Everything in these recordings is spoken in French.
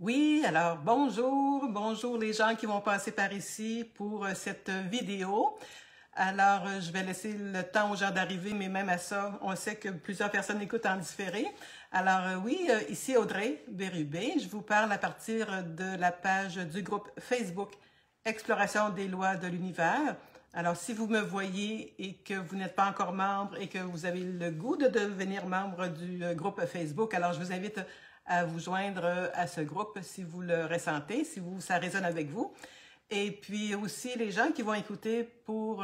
Oui, alors bonjour les gens qui vont passer par ici pour cette vidéo. Alors, je vais laisser le temps aux gens d'arriver, mais même à ça, on sait que plusieurs personnes écoutent en différé. Alors oui, ici Audrey Bérubé, je vous parle à partir de la page du groupe Facebook Exploration des lois de l'univers. Alors, si vous me voyez et que vous n'êtes pas encore membre et que vous avez le goût de devenir membre du groupe Facebook, alors je vous invite à vous joindre à ce groupe si vous le ressentez, si ça résonne avec vous. Et puis aussi, les gens qui vont écouter pour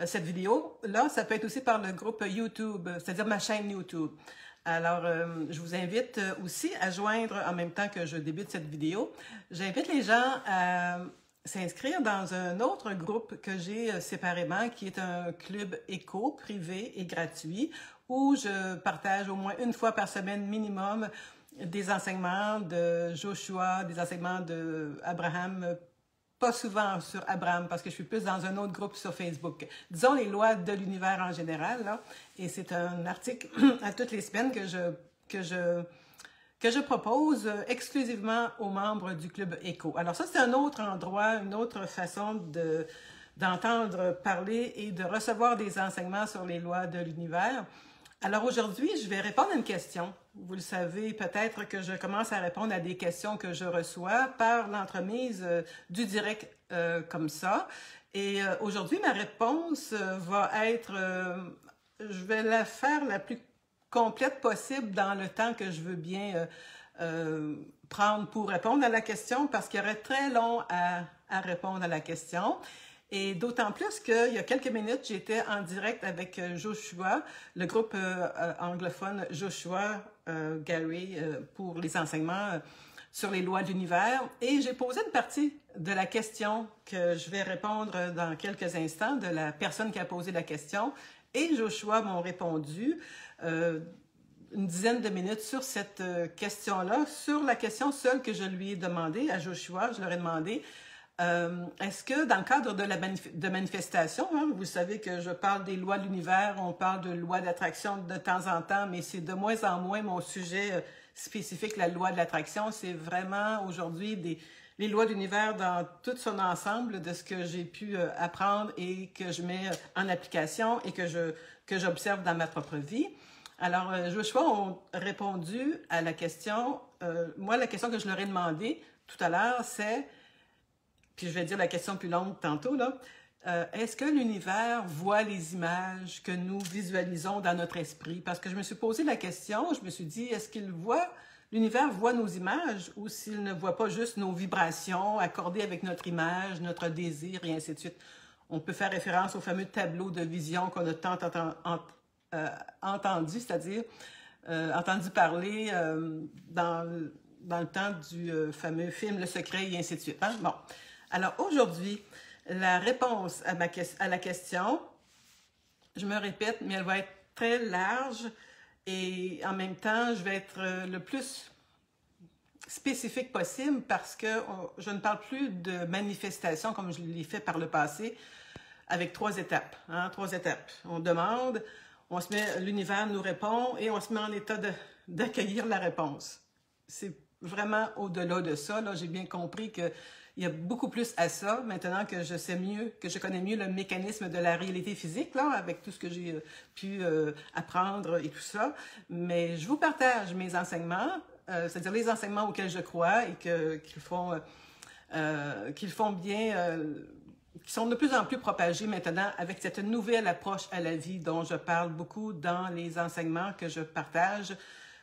cette vidéo-là, ça peut être aussi par le groupe YouTube, c'est-à-dire ma chaîne YouTube. Alors, je vous invite aussi à joindre, en même temps que je débute cette vidéo, j'invite les gens à s'inscrire dans un autre groupe que j'ai séparément, qui est un club éco privé et gratuit, où je partage au moins une fois par semaine minimum des enseignements de Joshua, des enseignements d'Abraham, pas souvent sur Abraham, parce que je suis plus dans un autre groupe sur Facebook. Disons les lois de l'univers en général, là, et c'est un article à toutes les semaines que je propose exclusivement aux membres du Club Éco. Alors ça, c'est un autre endroit, une autre façon d'entendre parler et de recevoir des enseignements sur les lois de l'univers. Alors aujourd'hui, je vais répondre à une question. Vous le savez, peut-être que je commence à répondre à des questions que je reçois par l'entremise du direct comme ça. Et aujourd'hui, ma réponse va être, je vais la faire la plus complète possible dans le temps que je veux bien prendre pour répondre à la question, parce qu'il y aurait très long à répondre à la question. Et d'autant plus qu'il y a quelques minutes, j'étais en direct avec Joshua, le groupe anglophone Joshua Gary pour les enseignements sur les lois de l'univers. Et j'ai posé une partie de la question que je vais répondre dans quelques instants de la personne qui a posé la question. Et Joshua m'ont répondu une dizaine de minutes sur cette question-là, sur la question seule que je lui ai demandé à Joshua. Je leur ai demandé... est-ce que dans le cadre de manifestation, hein, vous savez que je parle des lois de l'univers, on parle de lois d'attraction de temps en temps, mais c'est de moins en moins mon sujet spécifique, la loi de l'attraction. C'est vraiment aujourd'hui les lois de l'univers dans tout son ensemble de ce que j'ai pu apprendre et que je mets en application et que j'observe dans ma propre vie. Alors, Joshua ont répondu à la question, moi la question que je leur ai demandé tout à l'heure, c'est... Puis je vais dire la question plus longue tantôt, là. Est-ce que l'univers voit les images que nous visualisons dans notre esprit? Parce que je me suis posé la question, je me suis dit, est-ce qu'il voit, l'univers voit nos images ou s'il ne voit pas juste nos vibrations accordées avec notre image, notre désir et ainsi de suite? On peut faire référence au fameux tableau de vision qu'on a tant entendu, c'est-à-dire entendu parler dans le temps du fameux film Le Secret et ainsi de suite. Hein? Bon. Alors aujourd'hui, la réponse à la question, je me répète, mais elle va être très large et en même temps, je vais être le plus spécifique possible parce que je ne parle plus de manifestation comme je l'ai fait par le passé avec 3 étapes. Hein, 3 étapes. On demande, on se met, l'univers nous répond et on se met en état d'accueillir la réponse. C'est vraiment au-delà de ça. Là, j'ai bien compris que il y a beaucoup plus à ça, maintenant que je sais mieux, que je connais mieux le mécanisme de la réalité physique, là, avec tout ce que j'ai pu apprendre et tout ça. Mais je vous partage mes enseignements, c'est-à-dire les enseignements auxquels je crois et qu'ils font bien, qui sont de plus en plus propagés maintenant avec cette nouvelle approche à la vie dont je parle beaucoup dans les enseignements que je partage.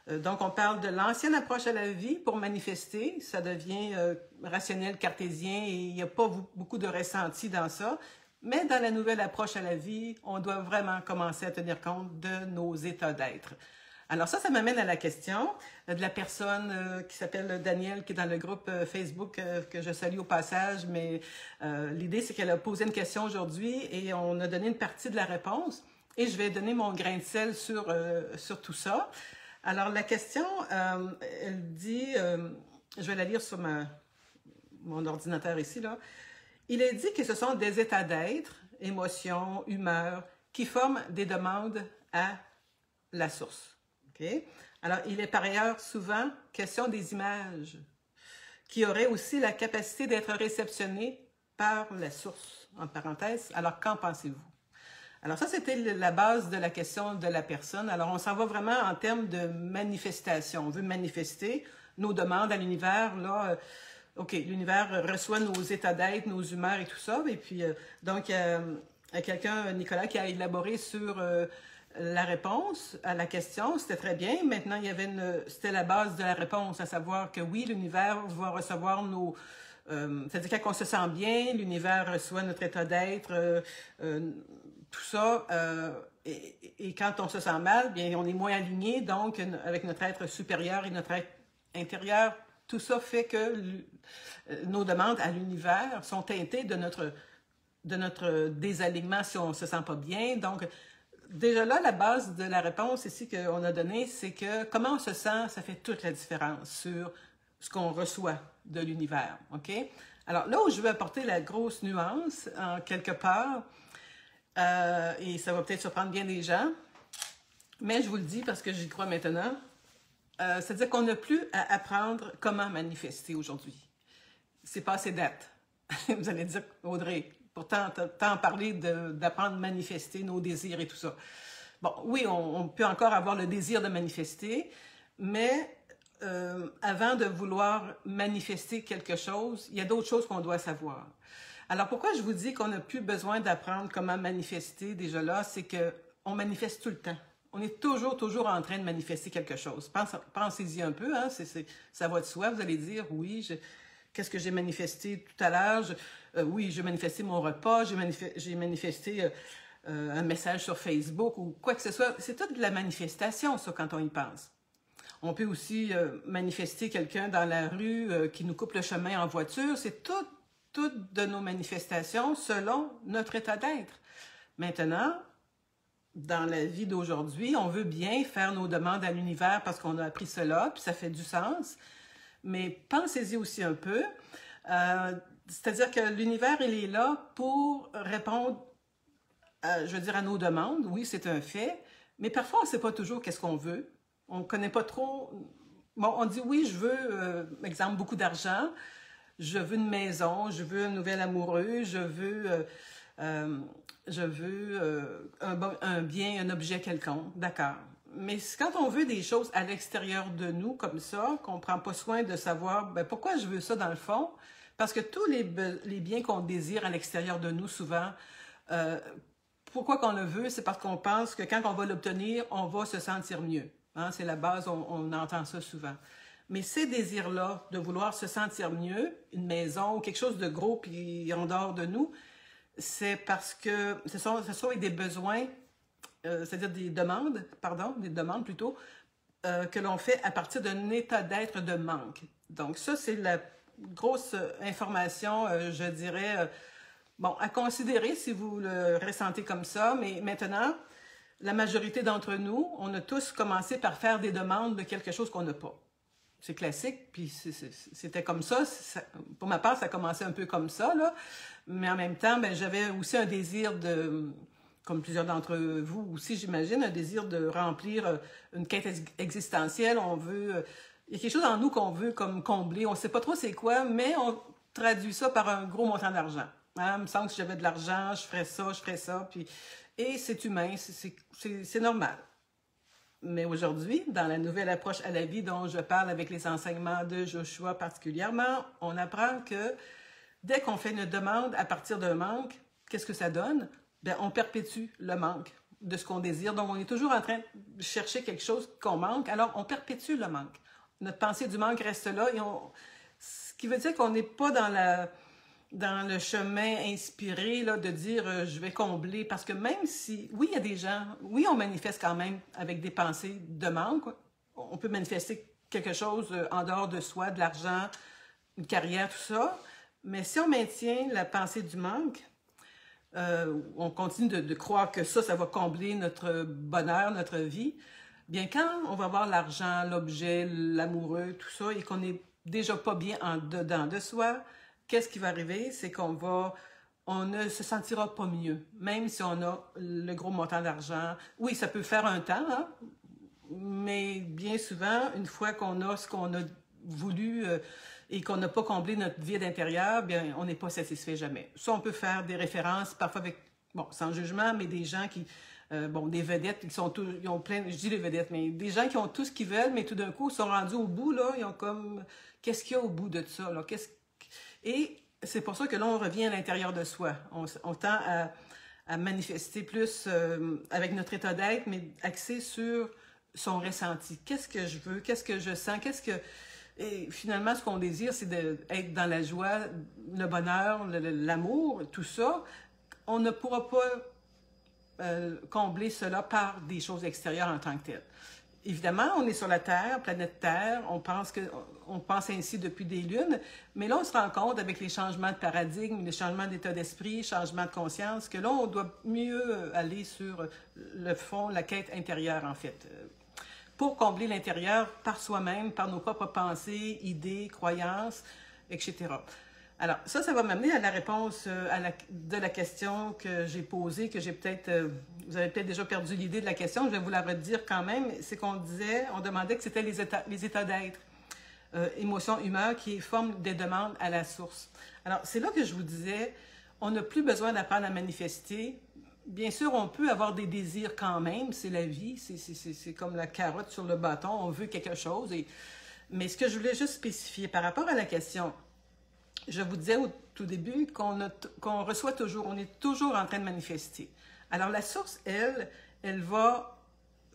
Donc, on parle de l'ancienne approche à la vie pour manifester. Ça devient rationnel, cartésien et il n'y a pas beaucoup de ressenti dans ça. Mais dans la nouvelle approche à la vie, on doit vraiment commencer à tenir compte de nos états d'être. Alors ça m'amène à la question de la personne qui s'appelle Danielle, qui est dans le groupe Facebook que je salue au passage. Mais l'idée, c'est qu'elle a posé une question aujourd'hui et on a donné une partie de la réponse. Et je vais donner mon grain de sel sur tout ça. Alors, la question, elle dit, je vais la lire sur mon ordinateur ici, là. Il est dit que ce sont des états d'être, émotions, humeurs, qui forment des demandes à la source. Okay? Alors, il est par ailleurs souvent question des images qui aurait aussi la capacité d'être réceptionné par la source, en parenthèse. Alors, qu'en pensez-vous? Alors ça, c'était la base de la question de la personne. Alors, on s'en va vraiment en termes de manifestation. On veut manifester nos demandes à l'univers. Là, OK, l'univers reçoit nos états d'être, nos humeurs et tout ça. Et puis, donc, il y a quelqu'un, Nicolas, qui a élaboré sur la réponse à la question. C'était très bien. Maintenant, c'était la base de la réponse, à savoir que oui, l'univers va recevoir nos... c'est-à-dire quand on se sent bien, l'univers reçoit notre état d'être, tout ça. Et quand on se sent mal, bien, on est moins aligné, donc, avec notre être supérieur et notre être intérieur. Tout ça fait que nos demandes à l'univers sont teintées de notre désalignement si on ne se sent pas bien. Donc, déjà là, la base de la réponse ici qu'on a donnée, c'est que comment on se sent, ça fait toute la différence sur ce qu'on reçoit de l'univers. OK? Alors là où je veux apporter la grosse nuance, en quelque part, et ça va peut-être surprendre bien des gens, mais je vous le dis parce que j'y crois maintenant, c'est-à-dire qu'on n'a plus à apprendre comment manifester aujourd'hui. C'est passé date. Vous allez dire, Audrey, pourtant, tant parlé d'apprendre à manifester nos désirs et tout ça. Bon, oui, on peut encore avoir le désir de manifester, mais avant de vouloir manifester quelque chose, il y a d'autres choses qu'on doit savoir. Alors, pourquoi je vous dis qu'on n'a plus besoin d'apprendre comment manifester déjà là, c'est qu'on manifeste tout le temps. On est toujours en train de manifester quelque chose. Pensez-y un peu, hein, ça va de soi. Vous allez dire, oui, qu'est-ce que j'ai manifesté tout à l'heure? Oui, j'ai manifesté mon repas, j'ai manifesté un message sur Facebook ou quoi que ce soit. C'est toute de la manifestation, ça, quand on y pense. On peut aussi manifester quelqu'un dans la rue qui nous coupe le chemin en voiture. C'est toutes de nos manifestations selon notre état d'être. Maintenant, dans la vie d'aujourd'hui, on veut bien faire nos demandes à l'univers parce qu'on a appris cela, puis ça fait du sens. Mais pensez-y aussi un peu. C'est-à-dire que l'univers, il est là pour répondre, je veux dire, à nos demandes. Oui, c'est un fait. Mais parfois, on ne sait pas toujours qu'est-ce qu'on veut. On ne connaît pas trop... Bon, on dit oui, je veux, exemple, beaucoup d'argent. Je veux une maison, je veux un nouvel amoureux, je veux un bien, un objet quelconque, d'accord. Mais quand on veut des choses à l'extérieur de nous, comme ça, qu'on ne prend pas soin de savoir pourquoi je veux ça dans le fond, parce que tous les biens qu'on désire à l'extérieur de nous, souvent, pourquoi qu'on le veut, c'est parce qu'on pense que quand on va l'obtenir, on va se sentir mieux. Hein? C'est la base, on entend ça souvent. Mais ces désirs-là, de vouloir se sentir mieux, une maison, quelque chose de gros puis en dehors de nous, c'est parce que ce sont des besoins, c'est-à-dire des demandes plutôt, que l'on fait à partir d'un état d'être de manque. Donc ça, c'est la grosse information, je dirais, bon, à considérer si vous le ressentez comme ça, mais maintenant, la majorité d'entre nous, on a tous commencé par faire des demandes de quelque chose qu'on n'a pas. C'est classique, puis c'était comme ça. Pour ma part, ça a commencé un peu comme ça, là. Mais en même temps, j'avais aussi un désir comme plusieurs d'entre vous aussi, j'imagine, un désir de remplir une quête existentielle. Il y a quelque chose en nous qu'on veut comme combler. On ne sait pas trop c'est quoi, mais on traduit ça par un gros montant d'argent. Hein? Il me semble que si j'avais de l'argent, je ferais ça. Et c'est humain, c'est normal. Mais aujourd'hui, dans la nouvelle approche à la vie dont je parle avec les enseignements de Joshua particulièrement, on apprend que dès qu'on fait une demande à partir d'un manque, qu'est-ce que ça donne? On perpétue le manque de ce qu'on désire. Donc, on est toujours en train de chercher quelque chose qu'on manque, alors on perpétue le manque. Notre pensée du manque reste là, ce qui veut dire qu'on n'est pas dans le chemin inspiré là, de dire je vais combler, parce que même si, oui, il y a des gens, oui, on manifeste quand même avec des pensées de manque, on peut manifester quelque chose en dehors de soi, de l'argent, une carrière, tout ça, mais si on maintient la pensée du manque, on continue de croire que ça va combler notre bonheur, notre vie, bien quand on va voir l'argent, l'objet, l'amoureux, tout ça, et qu'on n'est déjà pas bien en dedans de soi, qu'est-ce qui va arriver? C'est on ne se sentira pas mieux, même si on a le gros montant d'argent. Oui, ça peut faire un temps, hein? Mais bien souvent, une fois qu'on a ce qu'on a voulu et qu'on n'a pas comblé notre vide intérieur, bien, on n'est pas satisfait jamais. Ça, on peut faire des références, parfois avec, bon, sans jugement, mais des gens qui, bon, des vedettes, ils ont plein, je dis les vedettes, mais des gens qui ont tout ce qu'ils veulent, mais tout d'un coup, ils sont rendus au bout, là, ils ont comme, qu'est-ce qu'il y a au bout de ça, là? Et c'est pour ça que là, on revient à l'intérieur de soi. On tend à manifester plus avec notre état d'être, mais axé sur son ressenti. Qu'est-ce que je veux? Qu'est-ce que je sens? Et finalement, ce qu'on désire, c'est d'être dans la joie, le bonheur, l'amour, tout ça. On ne pourra pas combler cela par des choses extérieures en tant que telles. Évidemment, on est sur la Terre, planète Terre, on pense ainsi depuis des lunes, mais là, on se rend compte avec les changements de paradigme, les changements d'état d'esprit, changements de conscience, que là, on doit mieux aller sur le fond, la quête intérieure, en fait, pour combler l'intérieur par soi-même, par nos propres pensées, idées, croyances, etc. Alors, ça va m'amener à la réponse de la question que j'ai posée, que j'ai peut-être, vous avez peut-être déjà perdu l'idée de la question, je vais vous la redire quand même, c'est qu'on demandait que c'était les états d'être, émotions, humeur, qui forment des demandes à la source. Alors, c'est là que je vous disais, on n'a plus besoin d'apprendre à manifester. Bien sûr, on peut avoir des désirs quand même, c'est la vie, c'est comme la carotte sur le bâton, on veut quelque chose. Mais ce que je voulais juste spécifier par rapport à la question, je vous disais au tout début qu'on reçoit toujours, on est toujours en train de manifester. Alors la source, elle va,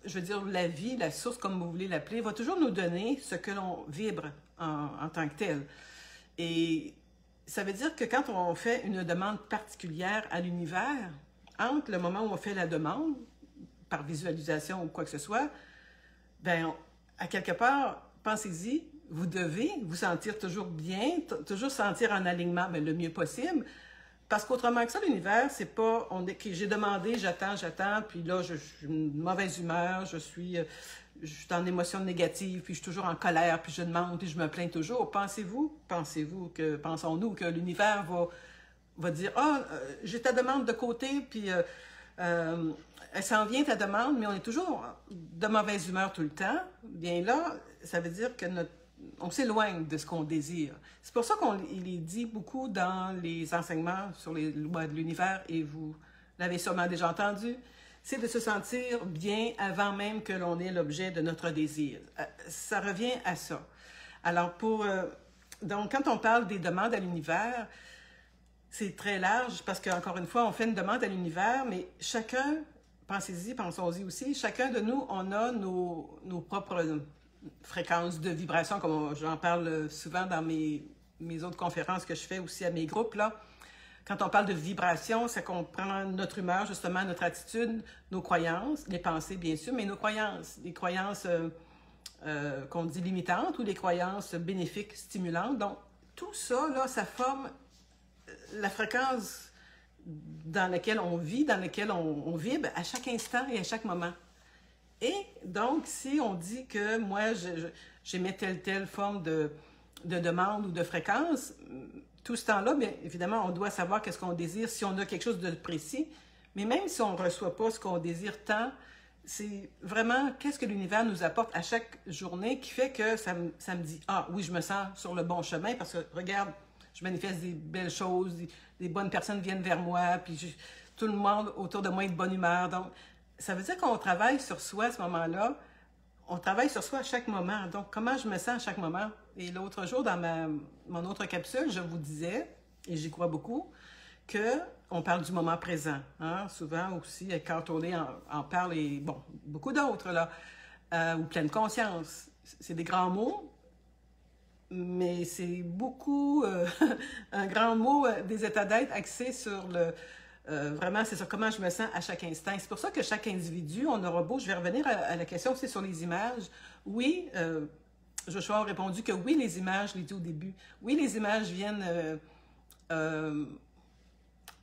je veux dire, la vie, la source, comme vous voulez l'appeler, va toujours nous donner ce que l'on vibre en tant que tel. Et ça veut dire que quand on fait une demande particulière à l'univers, entre le moment où on fait la demande, par visualisation ou quoi que ce soit, bien, à quelque part, pensez-y, vous devez vous sentir toujours bien, toujours sentir en alignement, mais le mieux possible, parce qu'autrement que ça, l'univers, c'est pas, j'ai demandé, j'attends, puis là, je suis une mauvaise humeur, je suis en émotion négative, puis je suis toujours en colère, puis je demande, puis je me plains toujours. Pensons-nous que l'univers va dire, j'ai ta demande de côté, puis elle s'en vient ta demande, mais on est toujours de mauvaise humeur tout le temps. Bien là, ça veut dire que on s'éloigne de ce qu'on désire. C'est pour ça qu'il est dit beaucoup dans les enseignements sur les lois de l'univers, et vous l'avez sûrement déjà entendu, c'est de se sentir bien avant même que l'on ait l'objet de notre désir. Ça revient à ça. Alors, donc, quand on parle des demandes à l'univers, c'est très large parce qu'encore une fois, on fait une demande à l'univers, mais chacun, pensons-y aussi, chacun de nous, on a nos propres fréquences de vibration, comme j'en parle souvent dans mes autres conférences que je fais aussi à mes groupes, là. Quand on parle de vibration, ça comprend notre humeur, justement, notre attitude, nos croyances, les pensées, bien sûr, mais nos croyances, les croyances qu'on dit limitantes ou les croyances bénéfiques, stimulantes. Donc, tout ça, là, ça forme la fréquence dans laquelle on vit, dans laquelle on vibre à chaque instant et à chaque moment. Et donc, si on dit que moi, j'émets telle forme de demande ou de fréquence, tout ce temps-là, bien évidemment, on doit savoir qu'est-ce qu'on désire, si on a quelque chose de précis. Mais même si on ne reçoit pas ce qu'on désire tant, c'est vraiment qu'est-ce que l'univers nous apporte à chaque journée qui fait que ça me dit, ah oui, je me sens sur le bon chemin parce que, regarde, je manifeste des belles choses, des bonnes personnes viennent vers moi, puis tout le monde autour de moi est de bonne humeur. Donc, ça veut dire qu'on travaille sur soi à ce moment-là. On travaille sur soi à chaque moment. Donc, comment je me sens à chaque moment? Et l'autre jour, dans mon autre capsule, je vous disais, et j'y crois beaucoup, qu'on parle du moment présent. Hein? Souvent aussi, Eckhart Tolle en parle, et bon, beaucoup d'autres, là, ou pleine conscience. C'est des grands mots, mais c'est beaucoup un grand mot des états d'être axés sur vraiment, c'est sur comment je me sens à chaque instant. C'est pour ça que chaque individu, on aura beau, je vais revenir à la question aussi sur les images. Oui, Joshua a répondu que oui, les images, je l'ai dit au début, oui, les images viennent,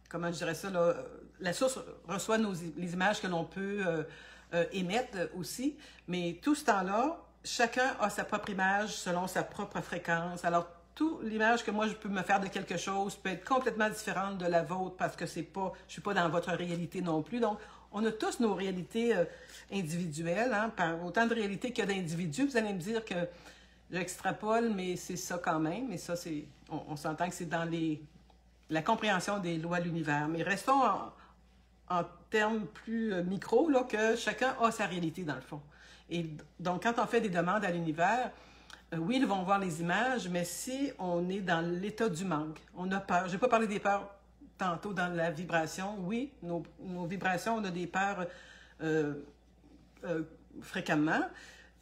comment je dirais ça, là, la source reçoit les images que l'on peut émettre aussi, mais tout ce temps-là, chacun a sa propre image selon sa propre fréquence. Alors, toute l'image que moi je peux me faire de quelque chose peut être complètement différente de la vôtre parce que je ne suis pas dans votre réalité non plus. Donc, on a tous nos réalités individuelles, hein, par autant de réalités qu'il y a d'individus. Vous allez me dire qu'il J'extrapole, mais c'est ça quand même. Mais ça, on s'entend que c'est dans la compréhension des lois de l'univers. Mais restons en termes plus micro, là, que chacun a sa réalité dans le fond. Et donc, quand on fait des demandes à l'univers, oui, ils vont voir les images, mais si on est dans l'état du manque, on a peur. Je n'ai pas parlé des peurs tantôt dans la vibration. Oui, nos vibrations, on a des peurs fréquemment,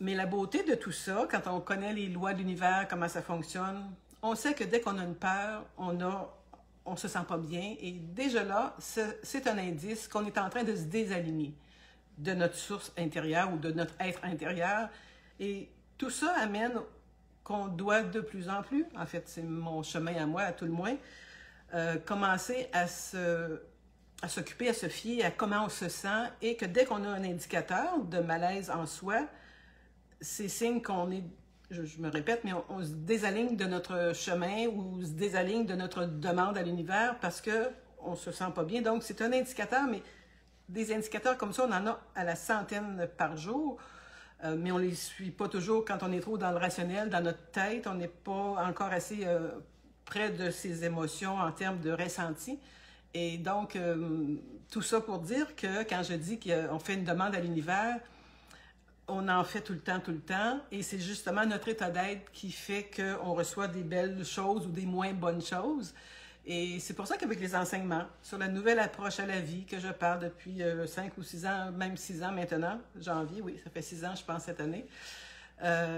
mais la beauté de tout ça, quand on connaît les lois de l'univers, comment ça fonctionne, on sait que dès qu'on a une peur, on se sent pas bien, et déjà là, c'est un indice qu'on est en train de se désaligner de notre source intérieure ou de notre être intérieur, et tout ça amène qu'on doit de plus en plus, en fait c'est mon chemin à moi, à tout le moins, commencer à s'occuper, à se fier à comment on se sent, et que dès qu'on a un indicateur de malaise en soi, c'est signe qu'on est, je me répète, mais on se désaligne de notre chemin ou se désaligne de notre demande à l'univers parce qu'on ne se sent pas bien. Donc c'est un indicateur, mais des indicateurs comme ça, on en a à la centaine par jour, mais on ne les suit pas toujours quand on est trop dans le rationnel, dans notre tête, on n'est pas encore assez près de ses émotions en termes de ressenti. Et donc, tout ça pour dire que quand je dis qu'on fait une demande à l'univers, on en fait tout le temps, et c'est justement notre état d'être qui fait qu'on reçoit des belles choses ou des moins bonnes choses. Et c'est pour ça qu'avec les enseignements sur la nouvelle approche à la vie que je parle depuis 5 ou 6 ans, même 6 ans maintenant, janvier, oui, ça fait 6 ans je pense cette année,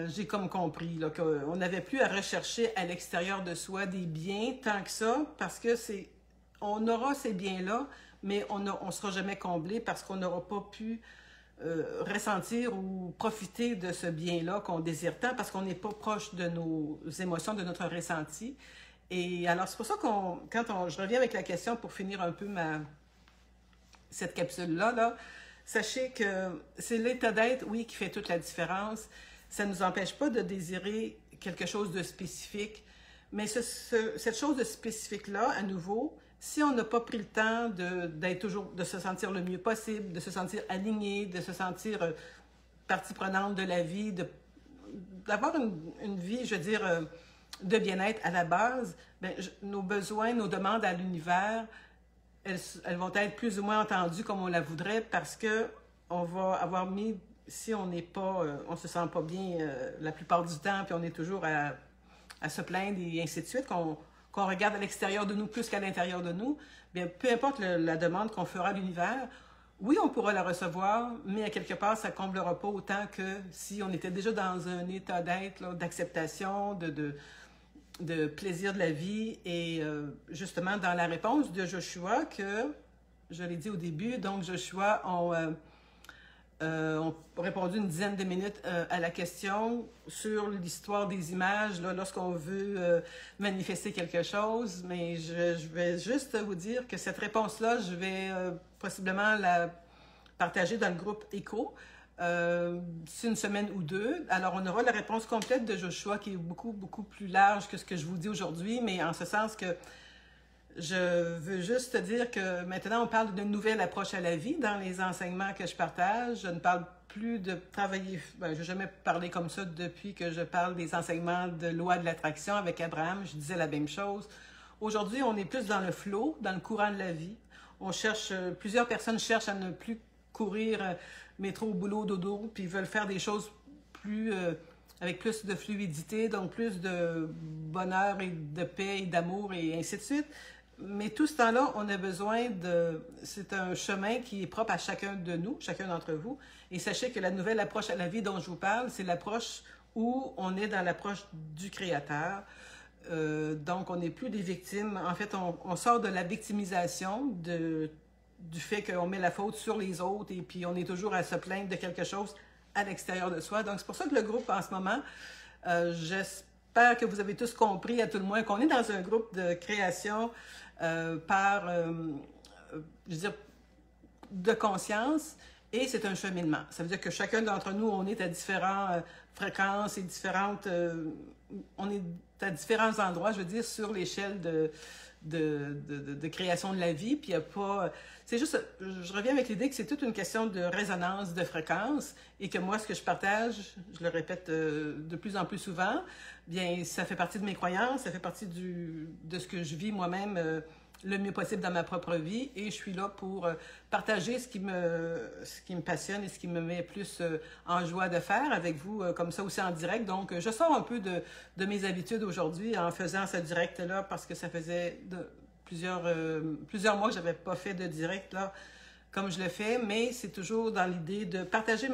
j'ai comme compris qu'on n'avait plus à rechercher à l'extérieur de soi des biens tant que ça, parce que on aura ces biens-là, mais on ne sera jamais comblé parce qu'on n'aura pas pu ressentir ou profiter de ce bien-là qu'on désire tant, parce qu'on n'est pas proche de nos émotions, de notre ressenti. Et alors, c'est pour ça je reviens avec la question pour finir un peu cette capsule-là, sachez que c'est l'état d'être, oui, qui fait toute la différence. Ça ne nous empêche pas de désirer quelque chose de spécifique, mais cette chose de spécifique-là, à nouveau, si on n'a pas pris le temps de se sentir le mieux possible, de se sentir aligné, de se sentir partie prenante de la vie, d'avoir une vie, je veux dire, de bien-être à la base, bien, nos besoins, nos demandes à l'univers, elles vont être plus ou moins entendues comme on la voudrait, parce que on va avoir mis, si on n'est pas, on se sent pas bien la plupart du temps, puis on est toujours à se plaindre et ainsi de suite, qu'on regarde à l'extérieur de nous plus qu'à l'intérieur de nous, bien, peu importe la demande qu'on fera à l'univers, oui, on pourra la recevoir, mais à quelque part, ça ne comblera pas autant que si on était déjà dans un état d'être, d'acceptation, de plaisir de la vie. Et justement, dans la réponse de Joshua, que je l'ai dit au début, donc Joshua ont répondu une dizaine de minutes à la question sur l'histoire des images, lorsqu'on veut manifester quelque chose. Mais je vais juste vous dire que cette réponse-là, je vais possiblement la partager dans le groupe ECHO d'ici une semaine ou deux. Alors, on aura la réponse complète de Joshua qui est beaucoup, beaucoup plus large que ce que je vous dis aujourd'hui, mais en ce sens que je veux juste te dire que maintenant, on parle d'une nouvelle approche à la vie dans les enseignements que je partage. Je ne parle plus de travailler... je n'ai jamais parlé comme ça depuis que je parle des enseignements de loi de l'attraction avec Abraham. Je disais la même chose. Aujourd'hui, on est plus dans le flow, dans le courant de la vie. On cherche... plusieurs personnes cherchent à ne plus courir métro, boulot, dodo, puis veulent faire des choses plus... avec plus de fluidité, donc plus de bonheur et de paix et d'amour et ainsi de suite. Mais tout ce temps-là, on a besoin c'est un chemin qui est propre à chacun de nous, chacun d'entre vous. Et sachez que la nouvelle approche à la vie dont je vous parle, c'est l'approche où on est dans l'approche du Créateur. Donc, on n'est plus des victimes. En fait, on sort de la victimisation, du fait qu'on met la faute sur les autres et puis on est toujours à se plaindre de quelque chose à l'extérieur de soi. Donc, c'est pour ça que le groupe, en ce moment, j'espère que vous avez tous compris, à tout le moins, qu'on est dans un groupe de création je veux dire, de conscience, et c'est un cheminement. Ça veut dire que chacun d'entre nous, on est à différentes fréquences et on est à différents endroits, je veux dire, sur l'échelle de création de la vie, puis il n'y a pas... C'est juste, je reviens avec l'idée que c'est toute une question de résonance, de fréquence, et que moi, ce que je partage, je le répète de plus en plus souvent, bien, ça fait partie de mes croyances, ça fait partie de ce que je vis moi-même le mieux possible dans ma propre vie, et je suis là pour partager ce qui me passionne et ce qui me met plus en joie de faire avec vous, comme ça aussi en direct. Donc, je sors un peu de mes habitudes aujourd'hui en faisant ce direct-là, parce que ça faisait plusieurs mois que je n'avais pas fait de direct là, comme je le fais, mais c'est toujours dans l'idée de partager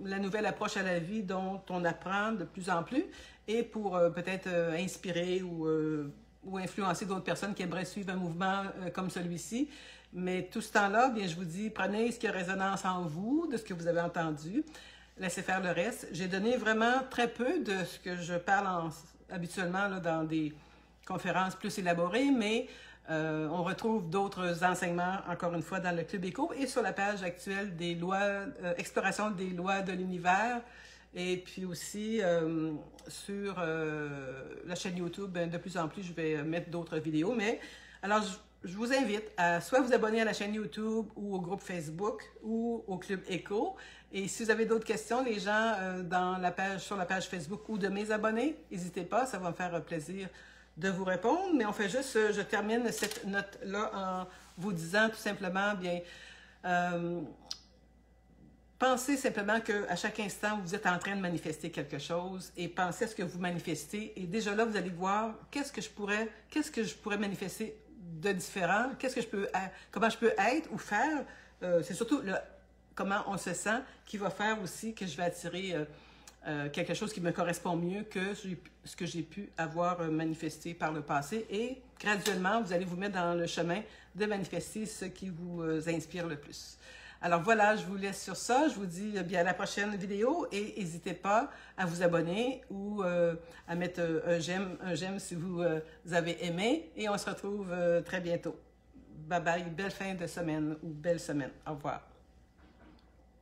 la nouvelle approche à la vie dont on apprend de plus en plus, et pour peut-être inspirer ou influencer d'autres personnes qui aimeraient suivre un mouvement comme celui-ci. Mais tout ce temps-là, bien, je vous dis, prenez ce qui a résonance en vous, de ce que vous avez entendu, laissez faire le reste. J'ai donné vraiment très peu de ce que je parle habituellement là, dans des conférences plus élaborées, mais on retrouve d'autres enseignements, encore une fois, dans le Club Éco et sur la page actuelle des lois, exploration des lois de l'univers, et puis aussi sur la chaîne YouTube, ben, de plus en plus, je vais mettre d'autres vidéos. Mais alors, je vous invite à soit vous abonner à la chaîne YouTube ou au groupe Facebook ou au Club Éco. Et si vous avez d'autres questions, les gens sur la page Facebook ou de mes abonnés, n'hésitez pas, ça va me faire plaisir de vous répondre. Mais on fait juste, je termine cette note-là en vous disant tout simplement, bien, pensez simplement qu'à chaque instant, vous êtes en train de manifester quelque chose, et pensez à ce que vous manifestez. Et déjà là, vous allez voir qu'est-ce que je pourrais manifester de différent, comment je peux être ou faire. C'est surtout comment on se sent qui va faire aussi que je vais attirer quelque chose qui me correspond mieux que ce que j'ai pu avoir manifesté par le passé. Et graduellement, vous allez vous mettre dans le chemin de manifester ce qui vous inspire le plus. Alors voilà, je vous laisse sur ça. Je vous dis bien à la prochaine vidéo, et n'hésitez pas à vous abonner ou à mettre un j'aime si vous avez aimé. Et on se retrouve très bientôt. Bye bye, belle fin de semaine ou belle semaine. Au revoir.